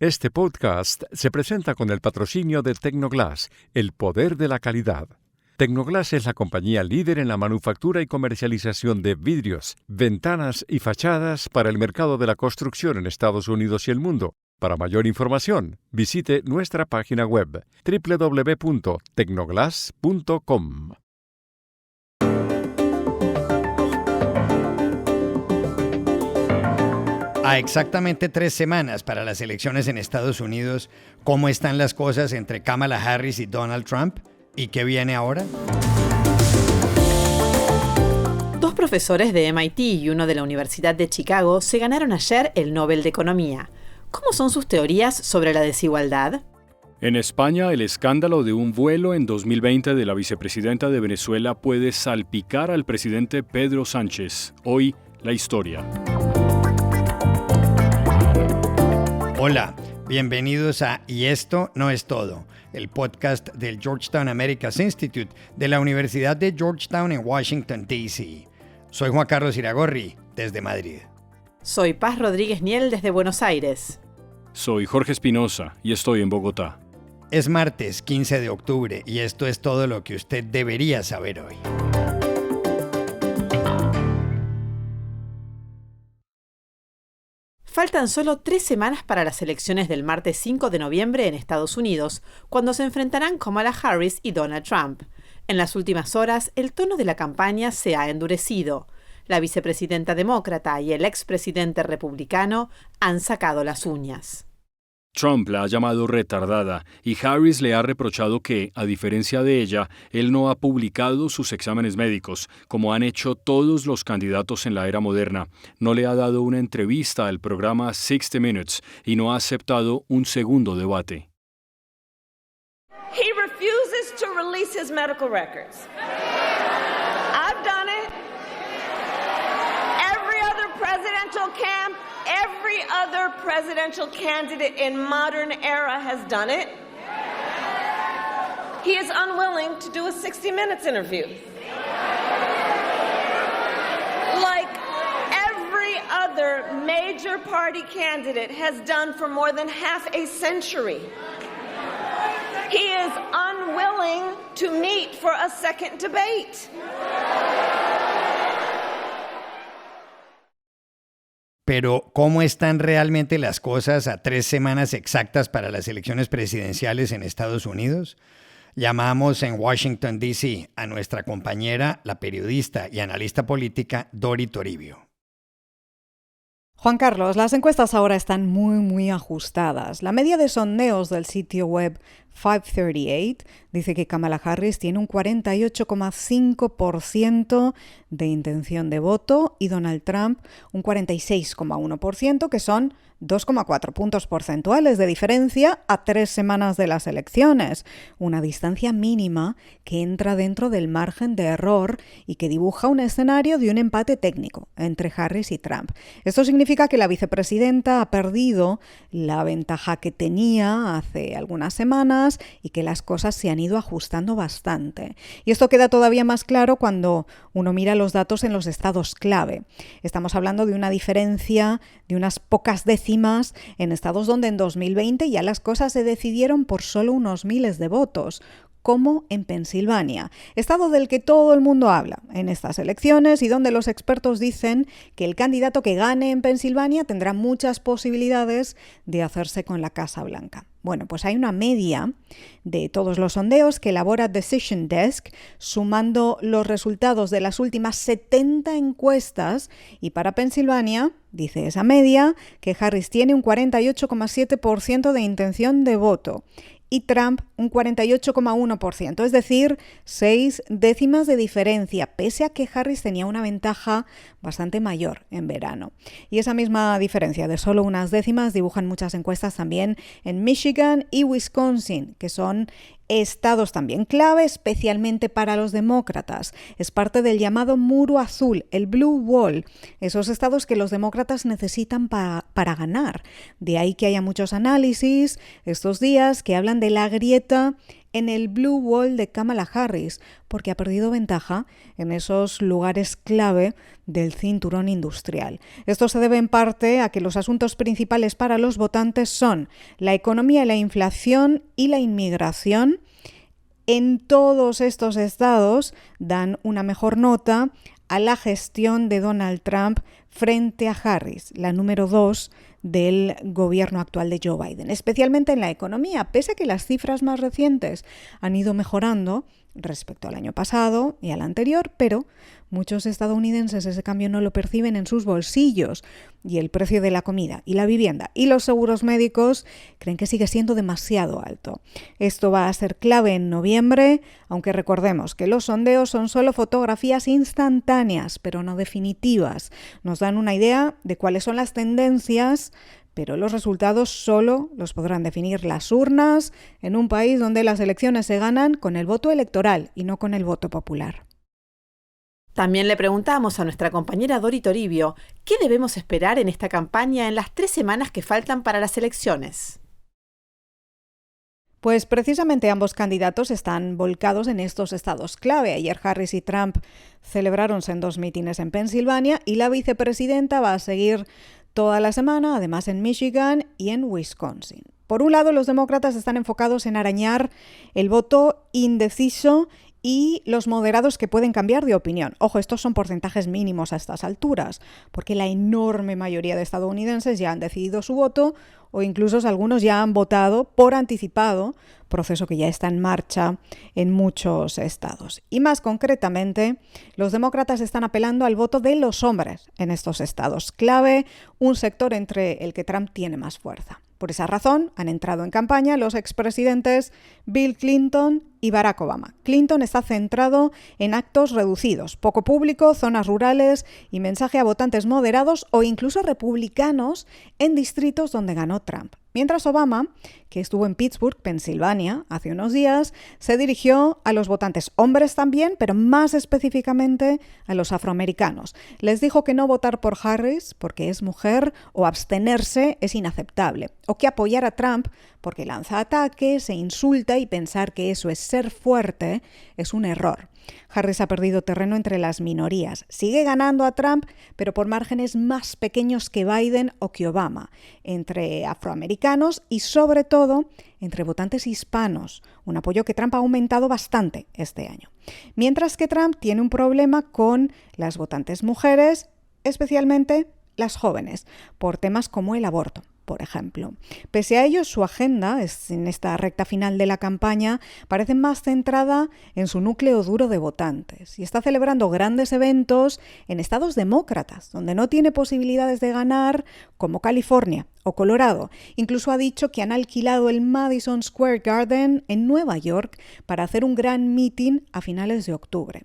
Este podcast se presenta con el patrocinio de Tecnoglass, el poder de la calidad. Tecnoglass es la compañía líder en la manufactura y comercialización de vidrios, ventanas y fachadas para el mercado de la construcción en Estados Unidos y el mundo. Para mayor información, visite nuestra página web www.tecnoglass.com. A exactamente 3 semanas para las elecciones en Estados Unidos, ¿cómo están las cosas entre Kamala Harris y Donald Trump? ¿Y qué viene ahora? Dos profesores de MIT y uno de la Universidad de Chicago se ganaron ayer el Nobel de Economía. ¿Cómo son sus teorías sobre la desigualdad? En España, el escándalo de un vuelo en 2020 de la vicepresidenta de Venezuela puede salpicar al presidente Pedro Sánchez. Hoy, la historia. Hola, bienvenidos a Y esto no es todo, el podcast del Georgetown Americas Institute de la Universidad de Georgetown en Washington, D.C. Soy Juan Carlos Iragorri, desde Madrid. Soy Paz Rodríguez Niel, desde Buenos Aires. Soy Jorge Espinosa y estoy en Bogotá. Es martes 15 de octubre y esto es todo lo que usted debería saber hoy. Faltan solo 3 semanas para las elecciones del martes 5 de noviembre en Estados Unidos, cuando se enfrentarán Kamala Harris y Donald Trump. En las últimas horas, el tono de la campaña se ha endurecido. La vicepresidenta demócrata y el expresidente republicano han sacado las uñas. Trump la ha llamado retardada y Harris le ha reprochado que, a diferencia de ella, él no ha publicado sus exámenes médicos, como han hecho todos los candidatos en la era moderna. No le ha dado una entrevista al programa 60 Minutes y no ha aceptado un segundo debate. He refuses to release his medical records. I've done it. Every other presidential candidate in modern era has done it. He is unwilling to do a 60 Minutes interview. Like every other major party candidate has done for more than half a century. He is unwilling to meet for a second debate. Pero, ¿cómo están realmente las cosas a 3 semanas exactas para las elecciones presidenciales en Estados Unidos? Llamamos en Washington, D.C. a nuestra compañera, la periodista y analista política Dori Toribio. Juan Carlos, las encuestas ahora están muy ajustadas. La media de sondeos del sitio web 538 dice que Kamala Harris tiene un 48,5% de intención de voto y Donald Trump un 46,1%, que son 2,4 puntos porcentuales de diferencia a 3 semanas de las elecciones. Una distancia mínima que entra dentro del margen de error y que dibuja un escenario de un empate técnico entre Harris y Trump. Esto significa que la vicepresidenta ha perdido la ventaja que tenía hace algunas semanas y que las cosas se han ido ajustando bastante. Y esto queda todavía más claro cuando uno mira los datos en los estados clave. Estamos hablando de una diferencia de unas pocas décimas en estados donde en 2020 ya las cosas se decidieron por solo unos miles de votos, como en Pensilvania, estado del que todo el mundo habla en estas elecciones y donde los expertos dicen que el candidato que gane en Pensilvania tendrá muchas posibilidades de hacerse con la Casa Blanca. Bueno, pues hay una media de todos los sondeos que elabora Decision Desk, sumando los resultados de las últimas 70 encuestas, y para Pensilvania, dice esa media, que Harris tiene un 48,7% de intención de voto y Trump un 48,1%, es decir, 6 décimas de diferencia, pese a que Harris tenía una ventaja bastante mayor en verano. Y esa misma diferencia de solo unas décimas dibujan muchas encuestas también en Michigan y Wisconsin, que son estados también clave, especialmente para los demócratas. Es parte del llamado muro azul, el Blue Wall, esos estados que los demócratas necesitan para ganar. De ahí que haya muchos análisis estos días que hablan de la grieta en el Blue Wall de Kamala Harris, porque ha perdido ventaja en esos lugares clave del cinturón industrial. Esto se debe en parte a que los asuntos principales para los votantes son la economía y la inflación y la inmigración. En todos estos estados dan una mejor nota a la gestión de Donald Trump frente a Harris, la número 2 del gobierno actual de Joe Biden, especialmente en la economía, pese a que las cifras más recientes han ido mejorando respecto al año pasado y al anterior, pero muchos estadounidenses ese cambio no lo perciben en sus bolsillos y el precio de la comida y la vivienda y los seguros médicos creen que sigue siendo demasiado alto. Esto va a ser clave en noviembre, aunque recordemos que los sondeos son solo fotografías instantáneas, pero no definitivas. Nos dan una idea de cuáles son las tendencias, pero los resultados solo los podrán definir las urnas en un país donde las elecciones se ganan con el voto electoral y no con el voto popular. También le preguntamos a nuestra compañera Dori Toribio qué debemos esperar en esta campaña en las 3 semanas que faltan para las elecciones. Pues precisamente ambos candidatos están volcados en estos estados clave. Ayer Harris y Trump celebráronse en 2 mítines en Pensilvania y la vicepresidenta va a seguir toda la semana, además en Michigan y en Wisconsin. Por un lado, los demócratas están enfocados en arañar el voto indeciso y los moderados que pueden cambiar de opinión. Ojo, estos son porcentajes mínimos a estas alturas, porque la enorme mayoría de estadounidenses ya han decidido su voto o incluso algunos ya han votado por anticipado, proceso que ya está en marcha en muchos estados. Y más concretamente, los demócratas están apelando al voto de los hombres en estos estados clave, un sector entre el que Trump tiene más fuerza. Por esa razón, han entrado en campaña los expresidentes Bill Clinton y Barack Obama. Clinton está centrado en actos reducidos, poco público, zonas rurales y mensaje a votantes moderados o incluso republicanos en distritos donde ganó Trump. Mientras Obama, que estuvo en Pittsburgh, Pensilvania, hace unos días, se dirigió a los votantes hombres también, pero más específicamente a los afroamericanos. Les dijo que no votar por Harris porque es mujer o abstenerse es inaceptable, o que apoyar a Trump porque lanza ataques e insulta y pensar que eso es ser fuerte es un error. Harris ha perdido terreno entre las minorías. Sigue ganando a Trump, pero por márgenes más pequeños que Biden o que Obama, entre afroamericanos y sobre todo entre votantes hispanos, un apoyo que Trump ha aumentado bastante este año. Mientras que Trump tiene un problema con las votantes mujeres, especialmente las jóvenes, por temas como el aborto, por ejemplo. Pese a ello, su agenda, en esta recta final de la campaña, parece más centrada en su núcleo duro de votantes y está celebrando grandes eventos en estados demócratas, donde no tiene posibilidades de ganar, como California o Colorado. Incluso ha dicho que han alquilado el Madison Square Garden en Nueva York para hacer un gran mitin a finales de octubre.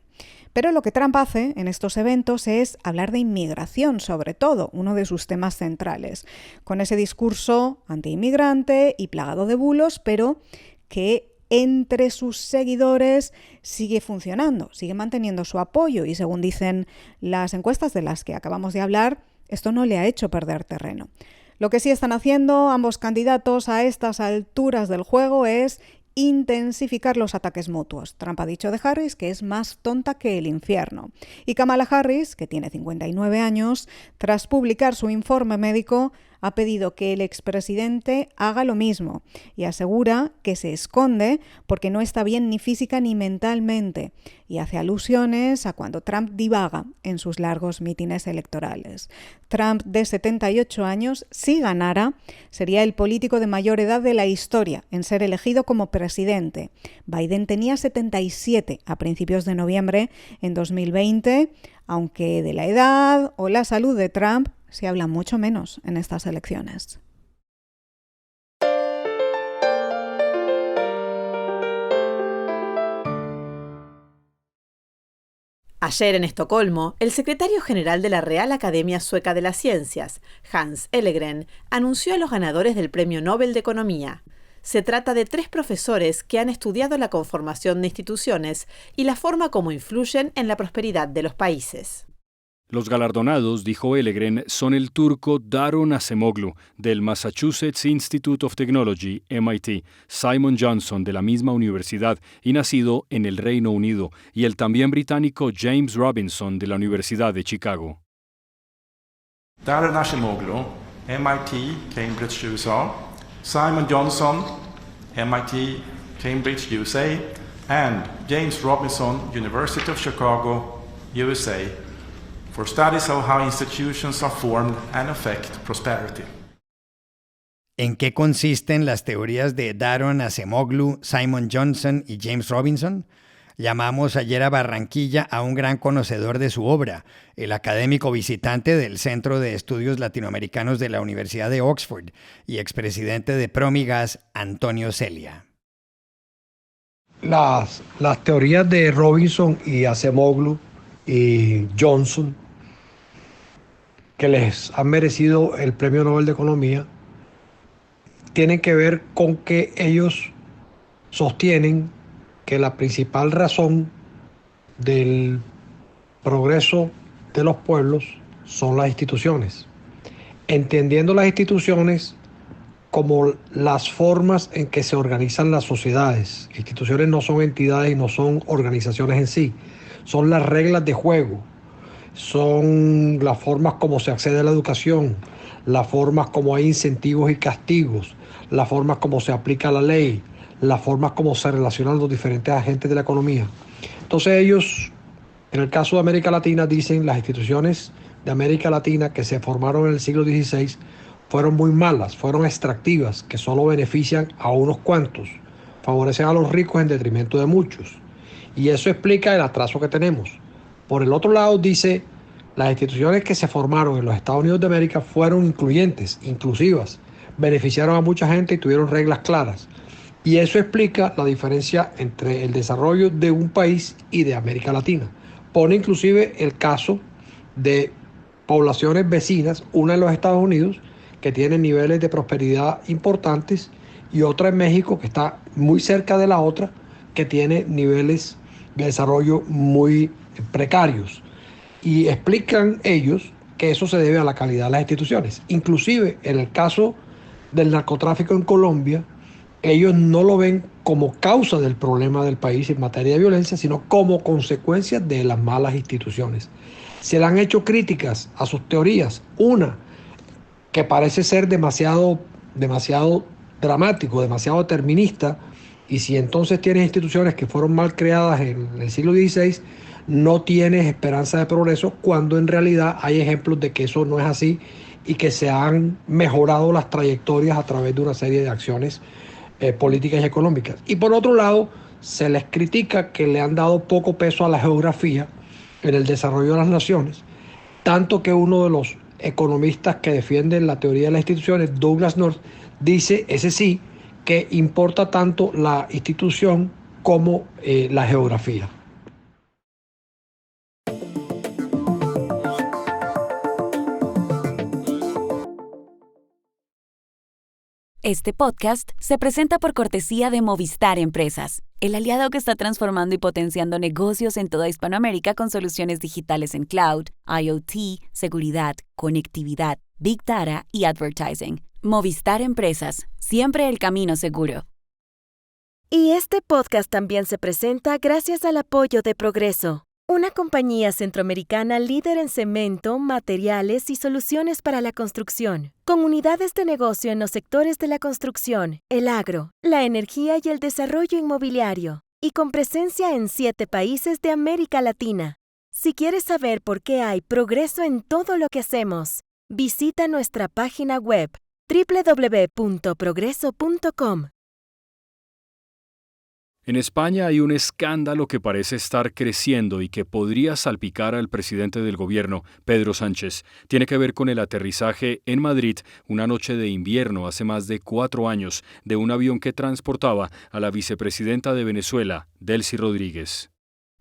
Pero lo que Trump hace en estos eventos es hablar de inmigración, sobre todo, uno de sus temas centrales, con ese discurso antiinmigrante y plagado de bulos, pero que entre sus seguidores sigue funcionando, sigue manteniendo su apoyo y, según dicen las encuestas de las que acabamos de hablar, esto no le ha hecho perder terreno. Lo que sí están haciendo ambos candidatos a estas alturas del juego es intensificar los ataques mutuos. Trump ha dicho de Harris que es más tonta que el infierno. Y Kamala Harris, que tiene 59 años, tras publicar su informe médico, ha pedido que el expresidente haga lo mismo y asegura que se esconde porque no está bien ni física ni mentalmente y hace alusiones a cuando Trump divaga en sus largos mítines electorales. Trump, de 78 años, si ganara, sería el político de mayor edad de la historia en ser elegido como presidente. Biden tenía 77 a principios de noviembre en 2020, aunque de la edad o la salud de Trump se habla mucho menos en estas elecciones. Ayer en Estocolmo, el secretario general de la Real Academia Sueca de las Ciencias, Hans Ellegren, anunció a los ganadores del Premio Nobel de Economía. Se trata de 3 profesores que han estudiado la conformación de instituciones y la forma como influyen en la prosperidad de los países. Los galardonados, dijo Ellegren, son el turco Daron Acemoglu, del Massachusetts Institute of Technology, MIT, Simon Johnson, de la misma universidad y nacido en el Reino Unido, y el también británico James Robinson, de la Universidad de Chicago. Daron Acemoglu, MIT, Cambridge, USA, Simon Johnson, MIT, Cambridge, USA, and James Robinson, University of Chicago, USA, for studies of how institutions are formed and affect prosperity. ¿En qué consisten las teorías de Daron Acemoglu, Simon Johnson y James Robinson? Llamamos ayer a Barranquilla a un gran conocedor de su obra, el académico visitante del Centro de Estudios Latinoamericanos de la Universidad de Oxford y expresidente de Promigas, Antonio Celia. Las teorías de Robinson y Acemoglu y Johnson, que les han merecido el Premio Nobel de Economía, tienen que ver con que ellos sostienen que la principal razón del progreso de los pueblos son las instituciones, entendiendo las instituciones como las formas en que se organizan las sociedades. Instituciones no son entidades y no son organizaciones en sí, son las reglas de juego, son las formas como se accede a la educación, las formas como hay incentivos y castigos, las formas como se aplica la ley, las formas como se relacionan los diferentes agentes de la economía. Entonces ellos, en el caso de América Latina, dicen las instituciones de América Latina que se formaron en el siglo XVI fueron muy malas, fueron extractivas, que solo benefician a unos cuantos, favorecen a los ricos en detrimento de muchos. Y eso explica el atraso que tenemos. Por el otro lado, dice, las instituciones que se formaron en los Estados Unidos de América fueron incluyentes, inclusivas, beneficiaron a mucha gente y tuvieron reglas claras. Y eso explica la diferencia entre el desarrollo de un país y de América Latina. Pone inclusive el caso de poblaciones vecinas, una en los Estados Unidos, que tiene niveles de prosperidad importantes, y otra en México, que está muy cerca de la otra, que tiene niveles de desarrollo muy precarios. Y explican ellos que eso se debe a la calidad de las instituciones. Inclusive en el caso del narcotráfico en Colombia, ellos no lo ven como causa del problema del país en materia de violencia, sino como consecuencia de las malas instituciones. Se le han hecho críticas a sus teorías. Una, que parece ser demasiado dramático, demasiado determinista, y si entonces tienes instituciones que fueron mal creadas en el siglo XVI, no tienes esperanza de progreso, cuando en realidad hay ejemplos de que eso no es así y que se han mejorado las trayectorias a través de una serie de acciones políticas y económicas. Y por otro lado, se les critica que le han dado poco peso a la geografía en el desarrollo de las naciones, tanto que uno de los economistas que defienden la teoría de las instituciones, Douglas North, dice, ese sí, que importa tanto la institución como la geografía. Este podcast se presenta por cortesía de Movistar Empresas, el aliado que está transformando y potenciando negocios en toda Hispanoamérica con soluciones digitales en cloud, IoT, seguridad, conectividad, Big Data y advertising. Movistar Empresas, siempre el camino seguro. Y este podcast también se presenta gracias al apoyo de Progreso, una compañía centroamericana líder en cemento, materiales y soluciones para la construcción, con unidades de negocio en los sectores de la construcción, el agro, la energía y el desarrollo inmobiliario, y con presencia en 7 países de América Latina. Si quieres saber por qué hay progreso en todo lo que hacemos, visita nuestra página web www.progreso.com. En España hay un escándalo que parece estar creciendo y que podría salpicar al presidente del gobierno, Pedro Sánchez. Tiene que ver con el aterrizaje en Madrid, una noche de invierno hace más de 4 años, de un avión que transportaba a la vicepresidenta de Venezuela, Delcy Rodríguez.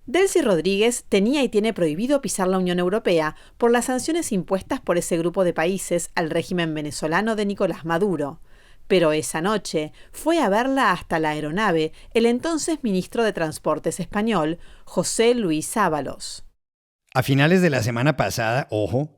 Delcy Rodríguez tenía y tiene prohibido pisar la Unión Europea por las sanciones impuestas por ese grupo de países al régimen venezolano de Nicolás Maduro. Pero esa noche fue a verla hasta la aeronave el entonces ministro de Transportes español, José Luis Ábalos. A finales de la semana pasada,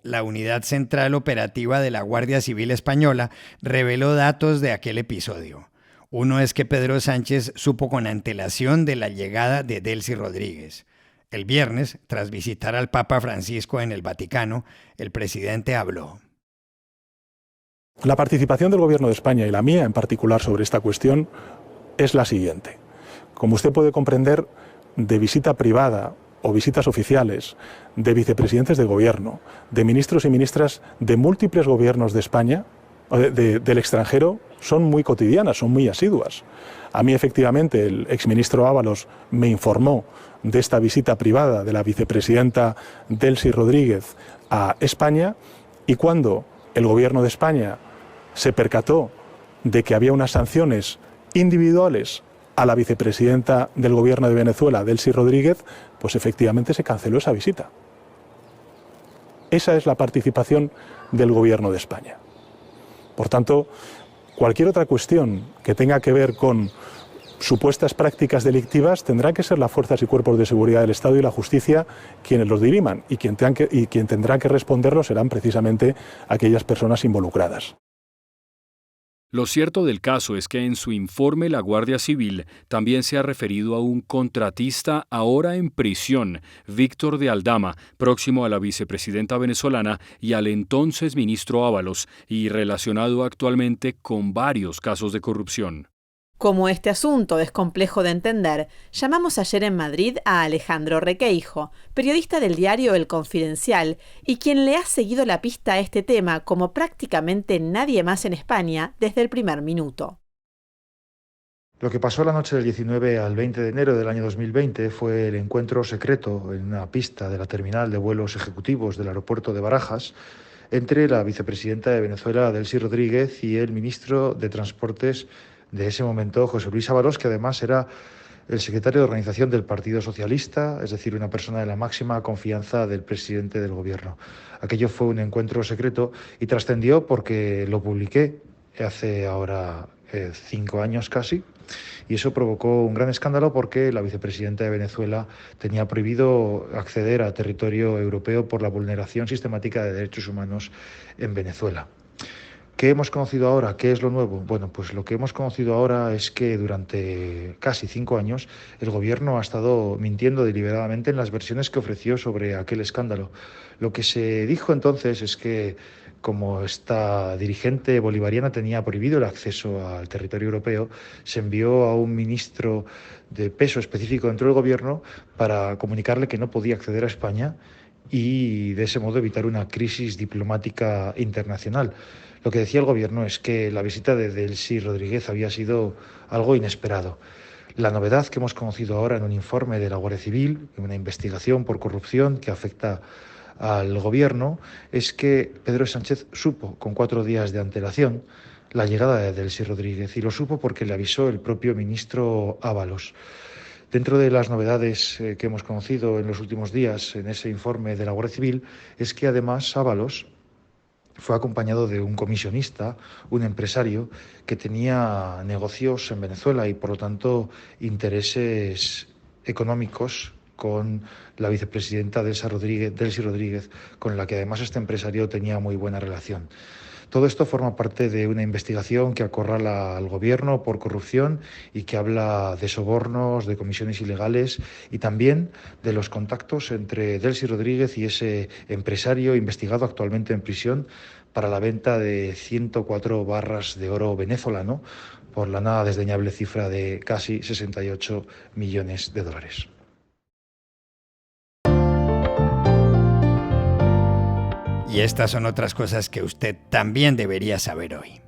la Unidad Central Operativa de la Guardia Civil Española reveló datos de aquel episodio. Uno es que Pedro Sánchez supo con antelación de la llegada de Delcy Rodríguez. El viernes, tras visitar al Papa Francisco en el Vaticano, el presidente habló. La participación del Gobierno de España y la mía en particular sobre esta cuestión es la siguiente. Como usted puede comprender, de visita privada o visitas oficiales de vicepresidentes de gobierno, de ministros y ministras de múltiples gobiernos de España, del extranjero, son muy cotidianas, son muy asiduas. A mí, efectivamente, el exministro Ábalos me informó de esta visita privada de la vicepresidenta Delcy Rodríguez a España, y cuando el Gobierno de España se percató de que había unas sanciones individuales a la vicepresidenta del Gobierno de Venezuela, Delcy Rodríguez, pues efectivamente se canceló esa visita. Esa es la participación del Gobierno de España. Por tanto, cualquier otra cuestión que tenga que ver con supuestas prácticas delictivas tendrán que ser las fuerzas y cuerpos de seguridad del Estado y la justicia quienes los diriman, y quien tendrá que responderlo serán precisamente aquellas personas involucradas. Lo cierto del caso es que en su informe la Guardia Civil también se ha referido a un contratista ahora en prisión, Víctor de Aldama, próximo a la vicepresidenta venezolana y al entonces ministro Ábalos, y relacionado actualmente con varios casos de corrupción. Como este asunto es complejo de entender, llamamos ayer en Madrid a Alejandro Requeijo, periodista del diario El Confidencial, y quien le ha seguido la pista a este tema como prácticamente nadie más en España desde el primer minuto. Lo que pasó la noche del 19 al 20 de enero del año 2020 fue el encuentro secreto en una pista de la terminal de vuelos ejecutivos del aeropuerto de Barajas entre la vicepresidenta de Venezuela, Delcy Rodríguez, y el ministro de Transportes de ese momento, José Luis Ábalos, que además era el secretario de organización del Partido Socialista, es decir, una persona de la máxima confianza del presidente del gobierno. Aquello fue un encuentro secreto y trascendió porque lo publiqué hace ahora 5 años casi, y eso provocó un gran escándalo porque la vicepresidenta de Venezuela tenía prohibido acceder a territorio europeo por la vulneración sistemática de derechos humanos en Venezuela. ¿Qué hemos conocido ahora? ¿Qué es lo nuevo? Bueno, pues lo que hemos conocido ahora es que durante casi 5 años el gobierno ha estado mintiendo deliberadamente en las versiones que ofreció sobre aquel escándalo. Lo que se dijo entonces es que, como esta dirigente bolivariana tenía prohibido el acceso al territorio europeo, se envió a un ministro de peso específico dentro del gobierno para comunicarle que no podía acceder a España y de ese modo evitar una crisis diplomática internacional. Lo que decía el gobierno es que la visita de Delcy Rodríguez había sido algo inesperado. La novedad que hemos conocido ahora en un informe de la Guardia Civil, en una investigación por corrupción que afecta al gobierno, es que Pedro Sánchez supo con 4 días de antelación la llegada de Delcy Rodríguez, y lo supo porque le avisó el propio ministro Ábalos. Dentro de las novedades que hemos conocido en los últimos días en ese informe de la Guardia Civil es que además Ábalos fue acompañado de un comisionista, un empresario que tenía negocios en Venezuela y por lo tanto intereses económicos con la vicepresidenta Delcy Rodríguez, con la que además este empresario tenía muy buena relación. Todo esto forma parte de una investigación que acorrala al gobierno por corrupción y que habla de sobornos, de comisiones ilegales y también de los contactos entre Delcy Rodríguez y ese empresario investigado actualmente en prisión para la venta de 104 barras de oro venezolano por la nada desdeñable cifra de casi 68 millones de dólares. Y estas son otras cosas que usted también debería saber hoy.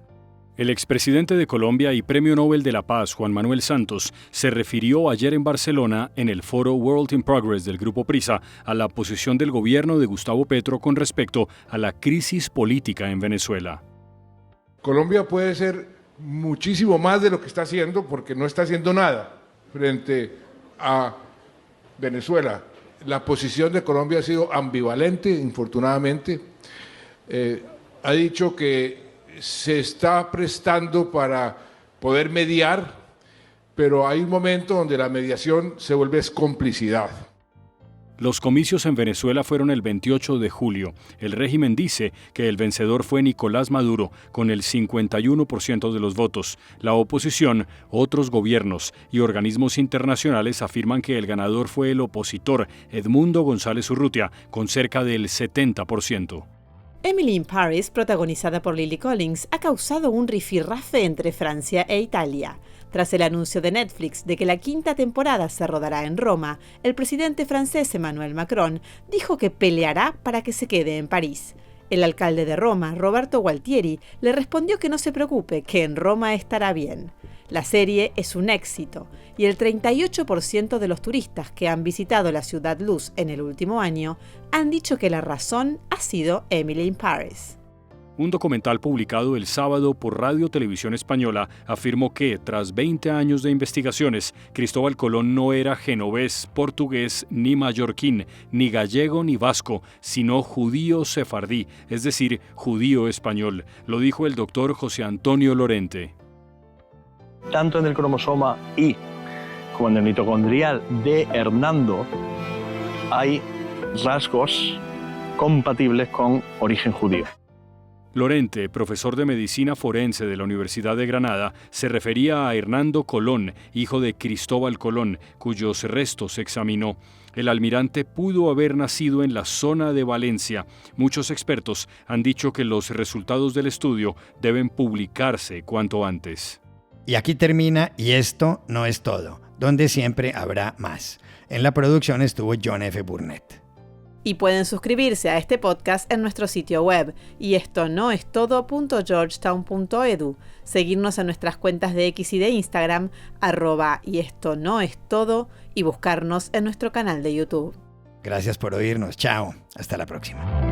El expresidente de Colombia y Premio Nobel de la Paz, Juan Manuel Santos, se refirió ayer en Barcelona, en el foro World in Progress del Grupo Prisa, a la posición del gobierno de Gustavo Petro con respecto a la crisis política en Venezuela. Colombia puede ser muchísimo más de lo que está haciendo porque no está haciendo nada frente a Venezuela. La posición de Colombia ha sido ambivalente, infortunadamente. Ha dicho que se está prestando para poder mediar, pero hay un momento donde la mediación se vuelve complicidad. Los comicios en Venezuela fueron el 28 de julio. El régimen dice que el vencedor fue Nicolás Maduro, con el 51% de los votos. La oposición, otros gobiernos y organismos internacionales afirman que el ganador fue el opositor Edmundo González Urrutia, con cerca del 70%. Emily in Paris, protagonizada por Lily Collins, ha causado un rifirrafe entre Francia e Italia. Tras el anuncio de Netflix de que la 5ª temporada se rodará en Roma, el presidente francés Emmanuel Macron dijo que peleará para que se quede en París. El alcalde de Roma, Roberto Gualtieri, le respondió que no se preocupe, que en Roma estará bien. La serie es un éxito y el 38% de los turistas que han visitado la Ciudad Luz en el último año han dicho que la razón ha sido Emily in Paris. Un documental publicado el sábado por Radio Televisión Española afirmó que, tras 20 años de investigaciones, Cristóbal Colón no era genovés, portugués, ni mallorquín, ni gallego ni vasco, sino judío sefardí, es decir, judío español. Lo dijo el doctor José Antonio Lorente. Tanto en el cromosoma Y como en el mitocondrial de Hernando hay rasgos compatibles con origen judío. Lorente, profesor de medicina forense de la Universidad de Granada, se refería a Hernando Colón, hijo de Cristóbal Colón, cuyos restos examinó. El almirante pudo haber nacido en la zona de Valencia. Muchos expertos han dicho que los resultados del estudio deben publicarse cuanto antes. Y aquí termina Y esto no es todo, donde siempre habrá más. En la producción estuvo John F. Burnett. Y pueden suscribirse a este podcast en nuestro sitio web, yestonoestodo.georgetown.edu, seguirnos en nuestras cuentas de X y de Instagram, @yestonoestodo, y buscarnos en nuestro canal de YouTube. Gracias por oírnos. Chao. Hasta la próxima.